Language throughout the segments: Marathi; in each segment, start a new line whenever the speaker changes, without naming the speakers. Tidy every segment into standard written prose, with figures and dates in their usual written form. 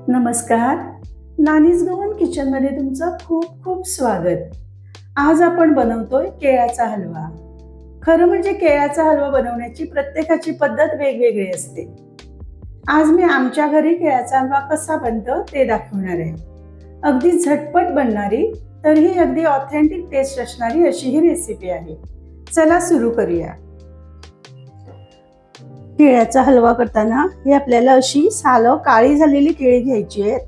नमस्कार. नानीज गव्हर्न किचनमध्ये तुमचं खूप खूप स्वागत. आज आपण बनवतोय केळ्याचा हलवा. खरं म्हणजे केळ्याचा हलवा बनवण्याची प्रत्येकाची पद्धत वेगवेगळी असते. आज मी आमच्या घरी केळ्याचा हलवा कसा बनतो ते दाखवणार आहे. अगदी झटपट बनणारी तरीही अगदी ऑथेंटिक टेस्ट असणारी अशी ही रेसिपी आहे. चला सुरू करूया. केळ्याचा हलवा करताना ही आपल्याला अशी सालं काळी झालेली केळी घ्यायची आहेत.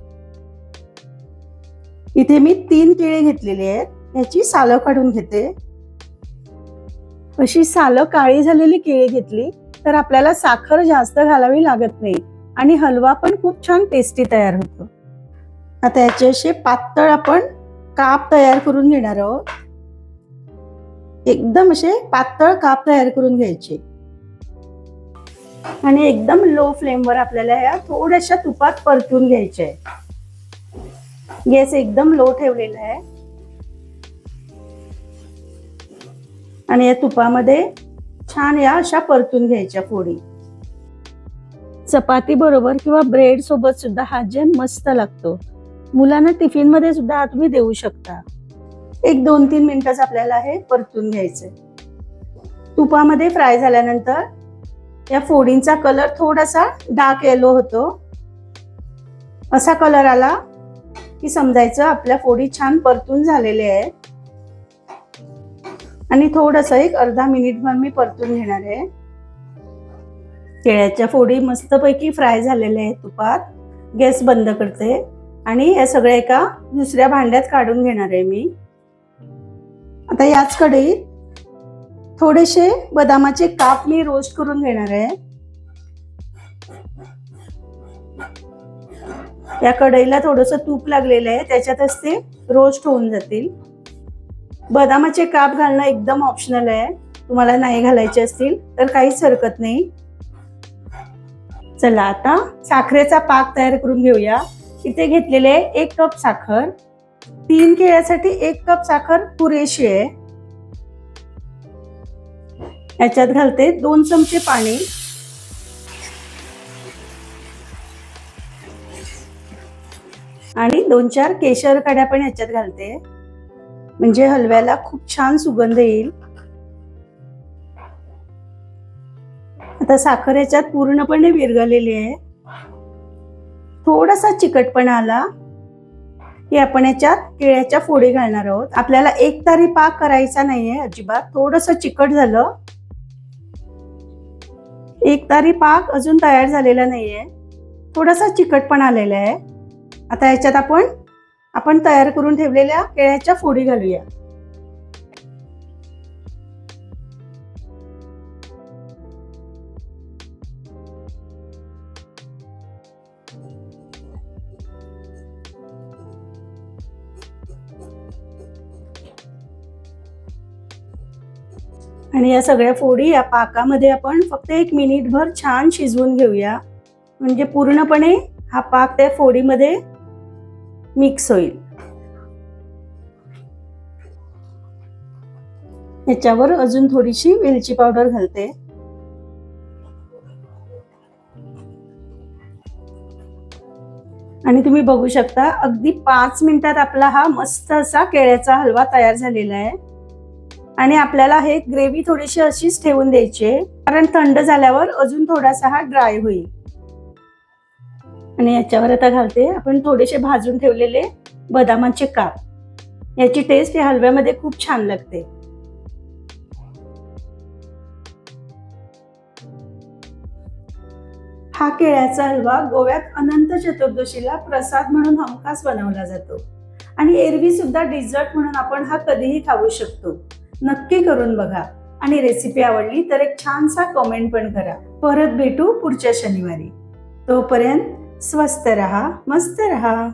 इथे मी 3 केळी घेतलेली आहेत. याची सालं काढून घेते. अशी सालं काळी झालेली केळी घेतली तर आपल्याला साखर जास्त घालावी लागत नाही आणि हलवा पण खूप छान टेस्टी तयार होतो. आता याचे असे पातळ आपण काप तयार करून घेणार आहोत. एकदम असे पातळ काप तयार करून घ्यायचे आणि एकदम लो फ्लेमवर आपल्याला या थोड्याशा तुपात परतून घ्यायचे आहे. गॅस एकदम लो ठेवलेला आहे आणि या तुपामध्ये छान या अशा परतून घ्यायच्या फोडी. चपाती बरोबर किंवा ब्रेड सोबत सुद्धा हा जे मस्त लागतो. मुलांना टिफिन मध्ये सुद्धा हा तुम्ही देऊ शकता. 1-2-3 मिनिटच आपल्याला हे परतून घ्यायचंय. तुपामध्ये फ्राय झाल्यानंतर या फोडींचा कलर थोडासा डार्क येलो होतो. असा कलर आला की समजायचं आपल्या फोडी छान परतून झालेले आहेत. आणि थोडंसं एक अर्धा मिनिटभर मी परतून घेणार आहे. केळ्याच्या फोडी मस्तपैकी फ्राय झालेल्या आहेत तुपात. गॅस बंद करते आणि या सगळ्या एका दुसऱ्या भांड्यात काढून घेणार आहे मी. आता याच कढईत थोडेसे बदामाचे काप मी रोस्ट करून घेणार आहे. या कढईला थोडंसं तूप लागलेलं आहे, त्याच्यातच ते रोस्ट होऊन जातील. बदामाचे काप घालणं एकदम ऑप्शनल आहे. तुम्हाला नाही घालायचे असतील तर काहीच हरकत नाही. चला आता साखरेचा पाक तयार करून घेऊया. इथे घेतलेले आहे 1 कप साखर. 3 केळ्यासाठी 1 कप साखर पुरेशी आहे. याच्यात घालते 2 चमचे पाणी आणि 2-4 केशर काड्या पण याच्यात घालते, म्हणजे हलव्याला खूप छान सुगंध येईल. आता साखर याच्यात पूर्णपणे विरघळलेली आहे. थोडासा चिकटपणा आला की आपण याच्यात केळ्याच्या फोडी घालणार आहोत. आपल्याला एकतारी पाक करायचा नाहीये अजिबात. थोडंसं चिकट झालं. एकतारी पाक अजून तयार झालेला नाहीये. थोडासा चिकटपणा आलेला आहे. आता याच्यात आपण तयार करून ठेवलेल्या केळ्याच्या फोडी घालूया. आणि या सगळ्या फोडी या पाकामध्ये आपण फक्त 1 मिनिटभर छान शिजवून घेऊया, म्हणजे पूर्णपणे हा पाक त्या फोडीमध्ये मिक्स होईल. याच्यावर अजून थोडीशी वेलची पावडर घालते. आणि तुम्ही बघू शकता अगदी 5 मिनिटात आपला हा मस्त असा केळ्याचा हलवा तयार झालेला आहे. आणि आपल्याला हे ग्रेव्ही थोडीशी अशीच ठेवून द्यायची आहे, कारण थंड झाल्यावर अजून थोडासा हा ड्राय होईल. आणि याच्यावर आता घालते आपण थोडेसे भाजून ठेवलेले बदामाचे काप. याची टेस्ट या हलव्यामध्ये खूप छान लागते. हा केळ्याचा हलवा गोव्यात अनंत चतुर्दशीला प्रसाद म्हणून हमखास बनवला जातो आणि एरवी सुद्धा डिझर्ट म्हणून आपण हा कधीही खाऊ शकतो. नक्की करून बघा आणि रेसिपी आवडली तर एक छानसा कमेंट पण करा. परत भेटू पुढच्या शनिवारी. तोपर्यंत स्वस्त रहा, मस्त रहा.